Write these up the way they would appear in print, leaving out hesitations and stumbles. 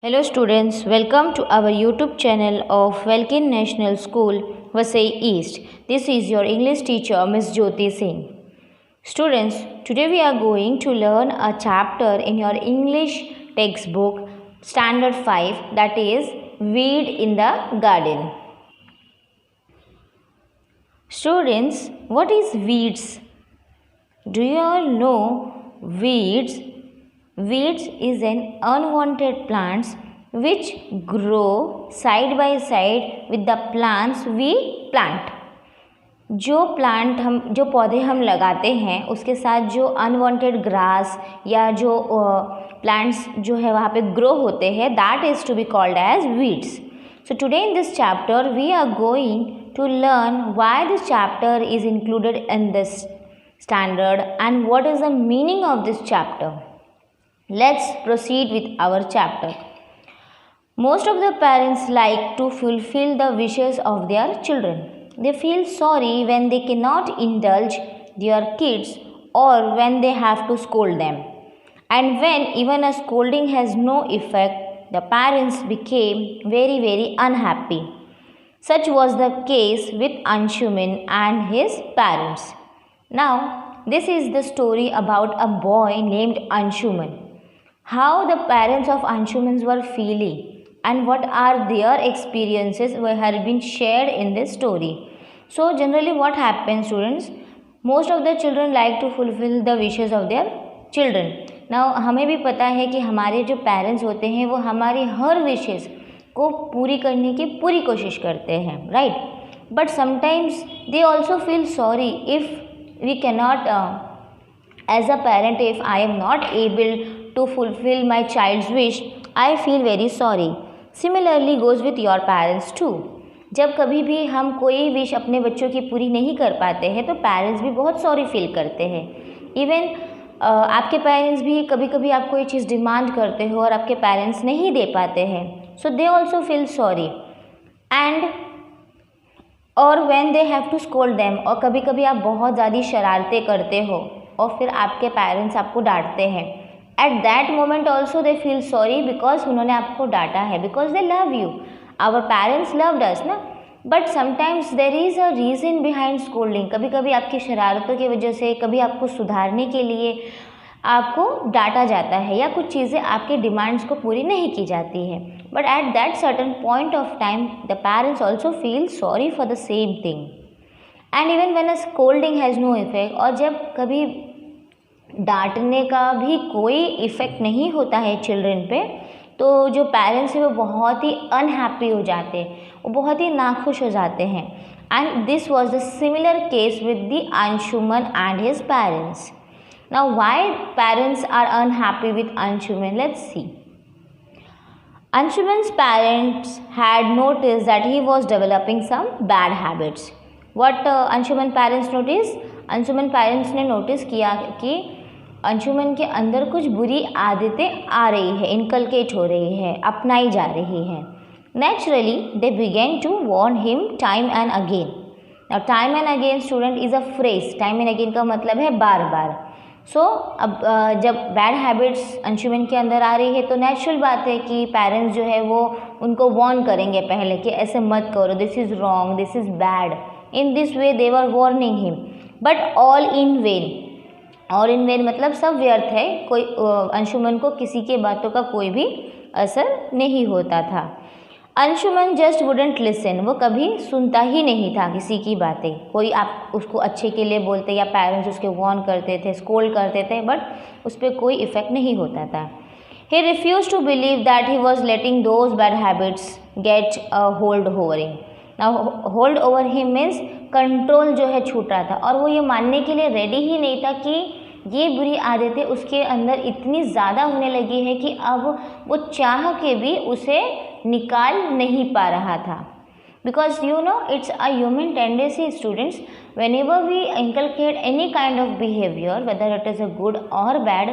Hello students, welcome to our YouTube channel of Welkin National School, Vasai East. This is your English teacher, Miss Jyoti Singh. Students, today we are going to learn a chapter in your English textbook, Standard 5, that is Weed in the Garden. Students, what is weeds? Do you all know weeds? Weeds is an unwanted plants which grow side by side with the plants we plant. जो पौधे हम लगाते हैं उसके साथ जो unwanted grass या जो प्लांट्स जो है वहाँ पे ग्रो होते हैं, that is to be called as weeds. So today in this chapter we are going to learn why this chapter is included in this standard and what is the meaning of this chapter. Let's proceed with our chapter. Most of the parents like to fulfill the wishes of their children. They feel sorry when they cannot indulge their kids or when they have to scold them. And when even a scolding has no effect, the parents became very unhappy. Such was the case with Anshuman and his parents. Now, this is the story about a boy named Anshuman. How the parents of Anshuman were feeling and what are their experiences have been shared in this story. So generally what happens, students, most of the children like to fulfill the wishes of their children. Now हमें भी पता है कि हमारे जो parents होते हैं वो हमारी हर विशेस को पूरी करने की पूरी कोशिश करते हैं, right. But sometimes they also feel sorry if we cannot as a parent, if I am not able to fulfill my child's wish, I feel very sorry. Similarly goes with your parents too. जब कभी भी हम कोई wish अपने बच्चों की पूरी नहीं कर पाते हैं तो पेरेंट्स भी बहुत सॉरी फील करते हैं. इवन आपके पेरेंट्स भी कभी कभी आप कोई चीज़ डिमांड करते हो और आपके पेरेंट्स नहीं दे पाते हैं, so they also feel sorry. And और when they have to scold them, और कभी कभी आप बहुत ज़्यादा शरारतें करते हो और फिर आपके पेरेंट्स आपको डांटते हैं. At that moment also they feel sorry because उन्होंने आपको डांटा है, because they love you. Our parents loved us ना. But sometimes there is a reason behind scolding. कभी कभी आपकी शरारतों की वजह से, कभी आपको सुधारने के लिए आपको डांटा जाता है या कुछ चीज़ें आपके डिमांड्स को पूरी नहीं की जाती है. But at that certain point of time the parents also feel sorry for the same thing. And even when a scolding has no effect, और जब कभी डांटने का भी कोई इफ़ेक्ट नहीं होता है चिल्ड्रन पे, तो जो पेरेंट्स हैं वो बहुत ही अनहैप्पी हो जाते हैं, वो बहुत ही नाखुश हो जाते हैं. And this was the similar case with the Anshuman and his parents. Now why parents are unhappy with Anshuman, let's see. Anshuman's parents had noticed that he was developing some bad habits. What Anshuman parents noticed? Anshuman parents ने notice किया कि अंशुमन के अंदर कुछ बुरी आदतें आ रही है, इनकलकेट हो रही है, अपनाई जा रही है. Naturally they begin to warn him time and again. Now time and again student is a phrase. Time and again का मतलब है बार बार. सो अब जब बैड हैबिट्स अंशुमन के अंदर आ रही है तो नेचुरल बात है कि पेरेंट्स जो है वो उनको वार्न करेंगे पहले कि ऐसे मत करो, this is wrong, this is bad. In this way they were warning him, but all in when. All in when मतलब सब व्यर्थ है, कोई अंशुमन को किसी के बातों का कोई भी असर नहीं होता था. Anshuman just wouldn't listen. वो कभी सुनता ही नहीं था किसी की बातें. कोई आप उसको अच्छे के लिए बोलते या पेरेंट्स उसके वार्न करते थे, स्कोल्ड करते थे, बट उस पर कोई इफ़ेक्ट नहीं होता था. He refuse to believe that he was letting those bad habits get a hold over him. Now hold over him means control जो है छूट रहा था, और वो ये मानने के लिए रेडी ही नहीं था कि ये बुरी आदतें उसके अंदर इतनी ज़्यादा होने लगी है कि अब वो चाह के भी उसे निकाल नहीं पा रहा था. Because you know it's a human tendency students, whenever we inculcate any kind of behaviour whether it is a good और बैड,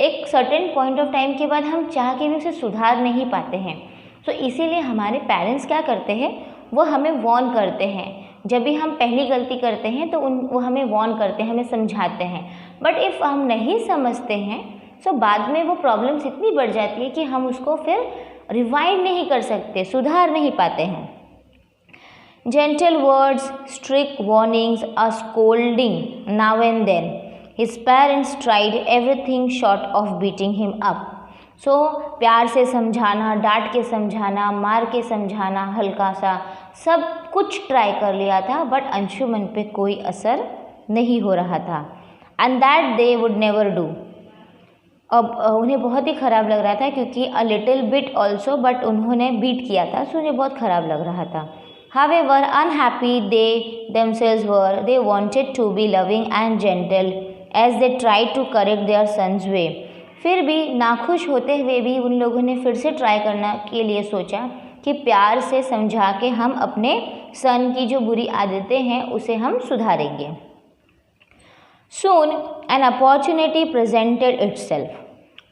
एक सर्टेन पॉइंट ऑफ टाइम के बाद हम चाह के भी उसे सुधार नहीं पाते हैं. तो इसीलिए हमारे पेरेंट्स क्या करते हैं, वो हमें वार्न करते हैं. जब भी हम पहली गलती करते हैं तो वो हमें वार्न करते हैं, हमें समझाते हैं. बट इफ़ हम नहीं समझते हैं सो बाद में वो प्रॉब्लम्स इतनी बढ़ जाती है कि हम उसको फिर रिवाइव नहीं कर सकते, सुधार नहीं पाते हैं। Gentle words, strict warnings, a scolding now and then. His parents tried everything short of beating him up. So प्यार से समझाना, डांट के समझाना, मार के समझाना, हल्का सा सब कुछ ट्राई कर लिया था, बट अंशुमन पे कोई असर नहीं हो रहा था। And that they would never do. अब उन्हें बहुत ही ख़राब लग रहा था, क्योंकि a little bit also, but उन्होंने बीट किया था, सो उन्हें बहुत ख़राब लग रहा था। However unhappy they themselves were, they wanted to be loving and gentle as they tried to correct their son's way. फिर भी नाखुश होते हुए भी उन लोगों ने फिर से ट्राई करने के लिए सोचा कि प्यार से समझा के हम अपने सन की जो बुरी आदतें हैं उसे हम सुधारेंगे। Soon an opportunity presented itself.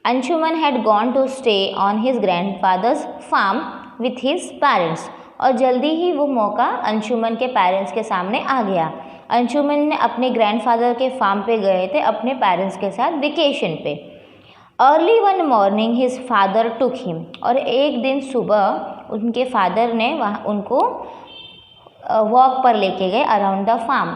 Anshuman had gone to stay on his grandfather's farm with his parents. और जल्दी ही वो मौका अंशुमन के पेरेंट्स के सामने आ गया। अंशुमन ने अपने ग्रैंडफादर के फार्म पे गए थे अपने पेरेंट्स के साथ वेकेशन पे। Early one morning his father took him, और एक दिन सुबह उनके फादर ने वहाँ उनको वॉक पर लेके गए around the farm.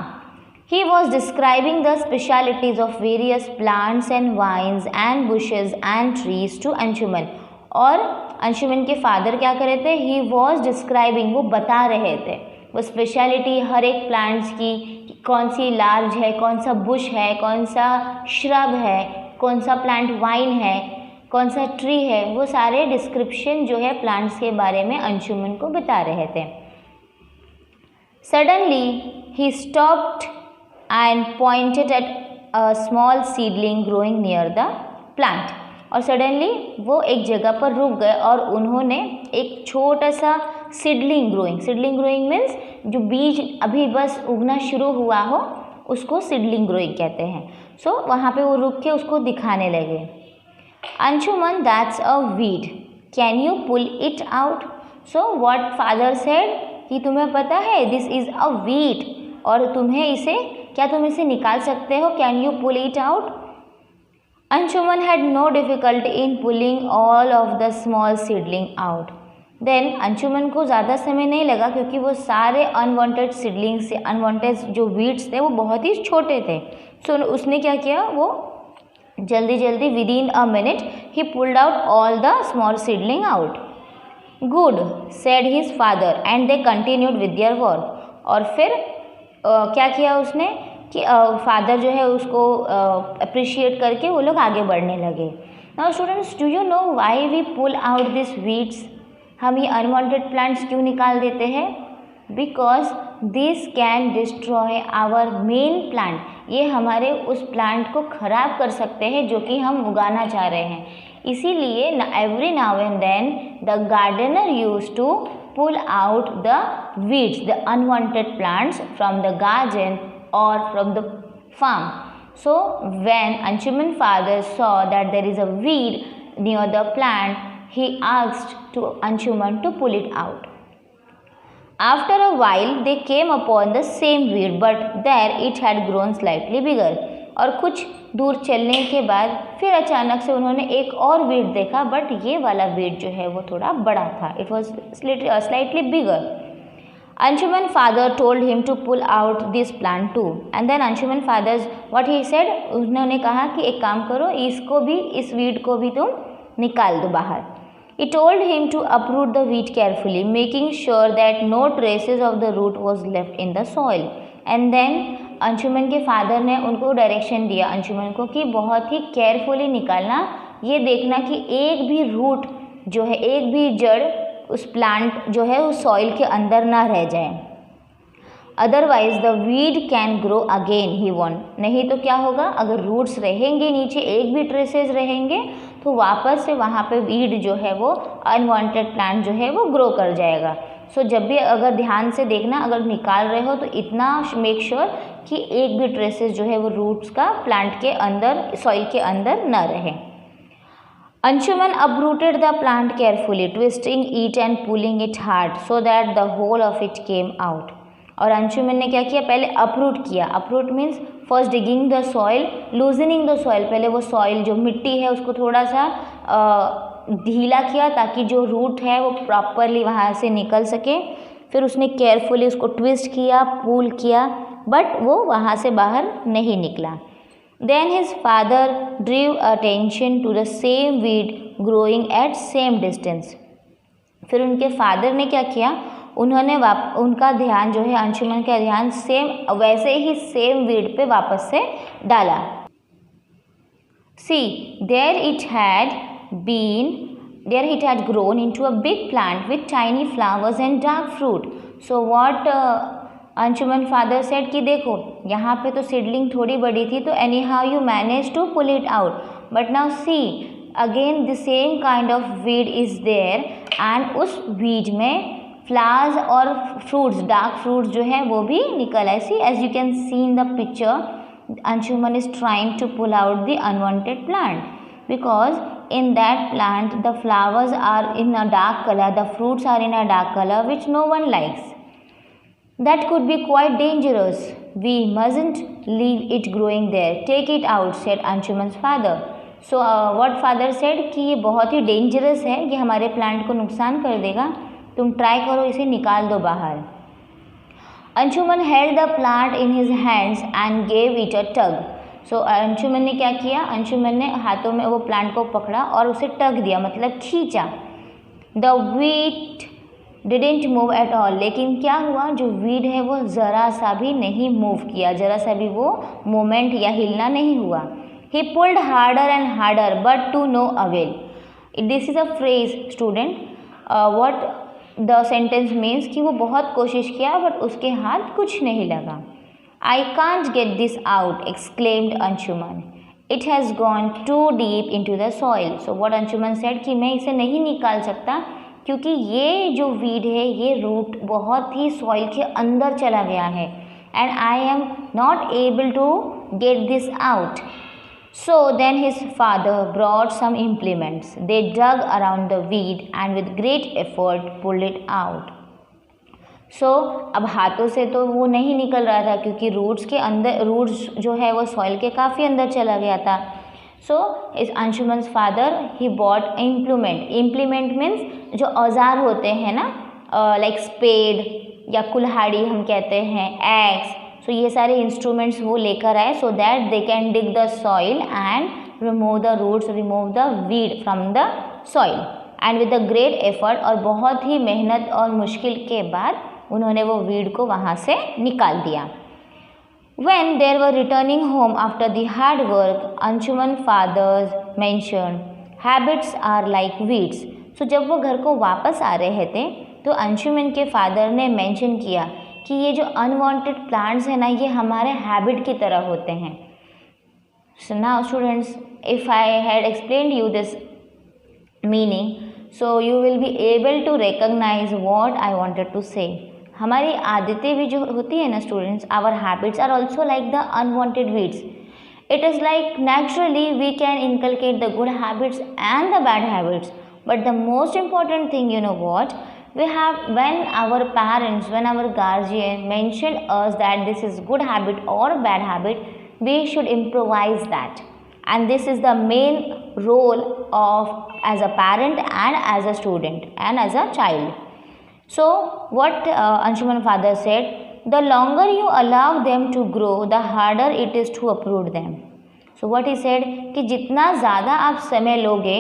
He was describing the specialities of various plants and vines and bushes and trees to Anshuman. और अंशुमन के फादर क्या कर रहे थे, ही वॉज डिस्क्राइबिंग, वो बता रहे थे वो स्पेशलिटी हर एक प्लांट्स की, कौन सी लार्ज है, कौन सा बुश है, कौन सा श्रब है, कौन सा प्लांट वाइन है, कौन सा ट्री है, वो सारे डिस्क्रिप्शन जो है प्लांट्स के बारे में अंशुमन को बता रहे थे। Suddenly he stopped and pointed at a small seedling growing near the plant. और सडनली वो एक जगह पर रुक गए और उन्होंने एक छोटा सा सीडलिंग ग्रोइंग मीन्स जो बीज अभी बस उगना शुरू हुआ हो उसको सीडलिंग ग्रोइंग कहते हैं। सो वहाँ पे वो रुक के उसको दिखाने लगे। Anshuman, that's a weed, can you pull it out? So what father said कि तुम्हें पता है दिस इज़ अ वीड, और तुम्हें इसे, क्या तुम इसे निकाल सकते हो? Can you pull it out? Anshuman had no difficulty in pulling all of the small seedling out. Then Anshuman को ज़्यादा समय नहीं लगा, क्योंकि वो सारे अनवांटेड सीडलिंग्स से, अनवांटेड जो वीड्स थे वो बहुत ही छोटे थे। सो उसने क्या किया, वो जल्दी जल्दी within a minute he pulled out all the small seedling out. Good, said his father, and they continued with their work. और फिर क्या किया उसने कि फादर जो है उसको अप्रिशिएट करके वो लोग आगे बढ़ने लगे। Now students, do you know why we pull out this weeds? हम ये अनवांटेड प्लांट्स क्यों निकाल देते हैं? Because this can destroy our main plant. ये हमारे उस प्लांट को ख़राब कर सकते हैं जो कि हम उगाना चाह रहे हैं। इसीलिए every now and then the gardener use to pull out the weeds, the unwanted plants from the garden or from the farm. So when Anshuman father saw that there is a weed near the plant, he asked to Anshuman to pull it out. After a while they came upon the same weed, but there it had grown slightly bigger. और कुछ दूर चलने के बाद फिर अचानक से उन्होंने एक और वीड देखा, बट ये वाला वीड जो है वो थोड़ा बड़ा था। It was slightly bigger. Anshuman father told him to pull out this plant too, and then Anshuman father what he said, उन्होंने कहा कि एक काम करो, इसको भी, इस वीड को भी तुम निकाल दो बाहर। He told him to uproot the weed carefully, making sure that no traces of the root was left in the soil. And then Anshuman के फादर ने उनको डायरेक्शन दिया अंशुमन को कि बहुत ही केयरफुली निकालना, ये देखना कि एक भी रूट जो है, एक भी जड़ उस प्लांट जो है उस सॉइल के अंदर ना रह जाए। Otherwise the weed can grow again he want. नहीं तो क्या होगा, अगर रूट्स रहेंगे नीचे, एक भी ट्रेसेस रहेंगे, तो वापस से वहाँ पे वीड जो है वो अनवांटेड प्लांट जो है वो ग्रो कर जाएगा। सो जब भी अगर ध्यान से देखना, अगर निकाल रहे हो तो इतना मेक श्योर कि एक भी ट्रेसेस जो है वो रूट्स का प्लांट के अंदर, सॉइल के अंदर न रहे। Anshuman uprooted the plant carefully, twisting it and pulling it hard so that the whole of it came out. और अंशुमन ने क्या किया, पहले अपरूट किया। Uproot means first digging the soil, loosening the soil. पहले वो सॉइल जो मिट्टी है उसको थोड़ा सा ढीला किया ताकि जो रूट है वो प्रॉपरली वहाँ से निकल सके। फिर उसने केयरफुली उसको ट्विस्ट किया, पुल किया, बट वो वहाँ से बाहर नहीं निकला। Then his father drew attention to the same weed growing at same distance. फिर उनके फादर ने क्या किया, उन्होंने उनका ध्यान जो है, अंशुमन का ध्यान सेम वैसे ही सेम वीड पे वापस से डाला। See, there it had grown into a big plant with tiny flowers and dark fruit. So what Anshuman father said कि देखो यहाँ पे तो सीडलिंग थोड़ी बड़ी थी, तो anyhow you manage to pull it out, but now see again the same kind of weed is there, and उस वीड में फ्लावर्स और फ्रूट्स, डार्क फ्रूट्स जो है वो भी निकल आए। See as you can see in the picture, Anshuman is trying to pull out the unwanted plant, because in that plant the flowers are in a dark color, the fruits are in a dark color which no one likes. That could be quite dangerous. We mustn't leave it growing there. Take it out, said Anshuman's father. So what father said कि ये बहुत ही dangerous है, ये हमारे plant को नुकसान कर देगा, तुम ट्राई करो इसे निकाल दो बाहर। Anshuman held the plant in his hands and gave it a tug. So Anshuman ने क्या किया, अंशुमन ने हाथों में वो प्लांट को पकड़ा और उसे टग दिया, मतलब खींचा। The wheat didn't move at all, लेकिन क्या हुआ, जो वीड है वो ज़रा सा भी नहीं मूव किया, ज़रा सा भी वो मोमेंट या हिलना नहीं हुआ। He pulled harder and harder but to no avail. This is a phrase student, what the sentence means कि वो बहुत कोशिश किया बट उसके हाथ कुछ नहीं लगा। I can't get this out, exclaimed Anshuman. It has gone too deep into the soil. So what Anshuman said कि मैं इसे नहीं निकाल सकता क्योंकि ये जो वीड है ये रूट बहुत ही सॉइल के अंदर चला गया है, and I am not able to get this out. So then his father brought some implements. They dug around the weed and with great effort pulled it out. अब हाथों से तो वो नहीं निकल रहा था क्योंकि रूट्स के अंदर, रूट्स जो है वो सॉइल के काफ़ी अंदर चला गया था। इस अंशुमन्स फादर ही बॉट इम्प्लीमेंट। इम्प्लीमेंट मीन्स जो औजार होते हैं ना, लाइक स्पेड या कुल्हाड़ी हम कहते हैं, एक्स। ये सारे इंस्ट्रूमेंट्स वो लेकर आए so that they can dig the soil and remove the roots, remove the weed from the soil, and with a great effort, और बहुत ही मेहनत और मुश्किल के बाद उन्होंने वो वीड को वहाँ से निकाल दिया। When they were returning home after the hard work, Anshuman fathers mentioned, habits are like weeds. जब वो घर को वापस आ रहे थे तो अंशुमन के फादर ने मेंशन किया कि ये जो अनवांटेड प्लांट्स हैं ना, ये हमारे हैबिट की तरह होते हैं। So now students, if I had explained you this meaning, so you will be able to recognize what I wanted to say. हमारी आदतें भी जो होती है ना students, our habits are also like the unwanted weeds. It is like naturally we can inculcate the good habits and the bad habits, but the most important thing, you know what, we have, when our parents, when our guardian mentioned us that this is good habit or bad habit, we should improvise that, and this is the main role of as a parent and as a student and as a child. So what Anshuman father said, the longer you allow them to grow, the harder it is to uproot them. So what he said कि जितना ज़्यादा आप समय लोगे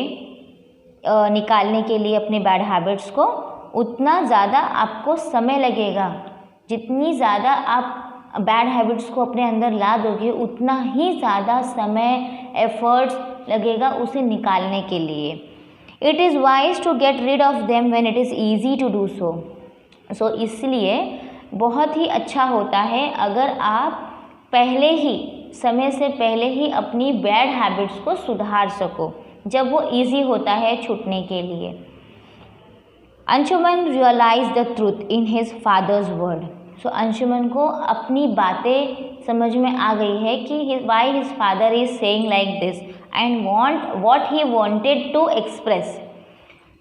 निकालने के लिए अपने बैड हैबिट्स को, उतना ज़्यादा आपको समय लगेगा। जितनी ज़्यादा आप बैड हैबिट्स को अपने अंदर ला दोगे, उतना ही ज़्यादा समय, एफर्ट्स लगेगा उसे निकालने के लिए। It is wise to get rid of them when it is easy to do so. इसलिए बहुत ही अच्छा होता है अगर आप पहले ही, समय से पहले ही अपनी बैड हैबिट्स को सुधार सको, जब वो इजी होता है छूटने के लिए। Anshuman realize the truth in his father's word. Anshuman को अपनी बातें समझ में आ गई है कि why his father is saying like this and what he wanted to express.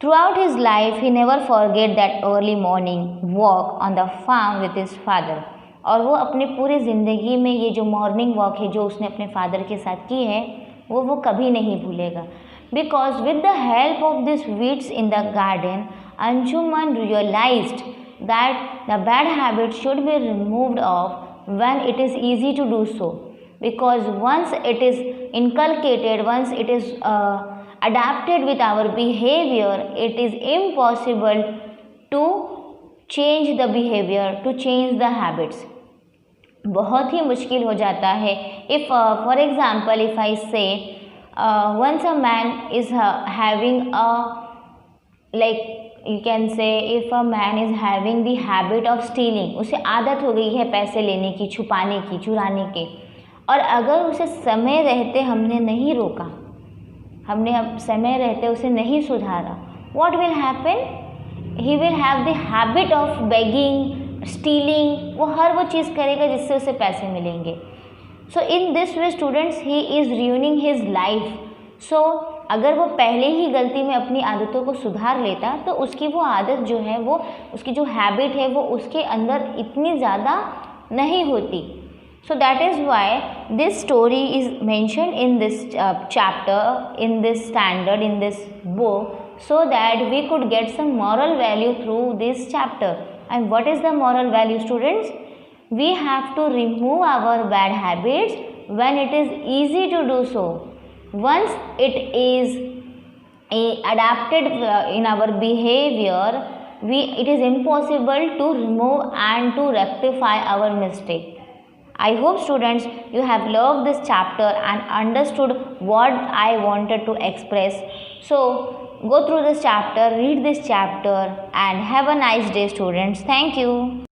Throughout his life, he never forget that early morning walk on the farm with his father. और वो अपने पूरे ज़िंदगी में ये जो मॉर्निंग वॉक है जो उसने अपने फादर के साथ की है, वो कभी नहीं भूलेगा। because with the help of these weeds in the garden, Anshuman realized that the bad habit should be removed off when it is easy to do so, because once it is inculcated, once it is adapted with our behavior, it is impossible to change the behavior, to change the habits. बहुत ही मुश्किल हो जाता है. If for example, if I say once a man is having a, like you can say, if a man is having the habit of stealing, उसे आदत हो गई है पैसे लेने की, छुपाने की, चुराने की, और अगर उसे समय रहते हमने नहीं रोका, हमने अब समय रहते उसे नहीं सुधारा, what will happen? He will have the habit of begging, stealing. वो हर वो चीज़ करेगा जिससे उसे पैसे मिलेंगे. So in this way students, he is ruining his life. So अगर वो पहले ही गलती में अपनी आदतों को सुधार लेता तो उसकी वो आदत जो है, वो उसकी जो हैबिट है, वो उसके अंदर इतनी ज़्यादा नहीं होती. So that is why this story is mentioned in this chapter, in this standard, in this book, so that we could get some moral value through this chapter. And what is the moral value, students? We have to remove our bad habits when it is easy to do so. Once it is adapted in our behavior, it is impossible to remove and to rectify our mistake. I hope students you have loved this chapter and understood what I wanted to express. So go through this chapter, read this chapter, and have a nice day students. Thank you.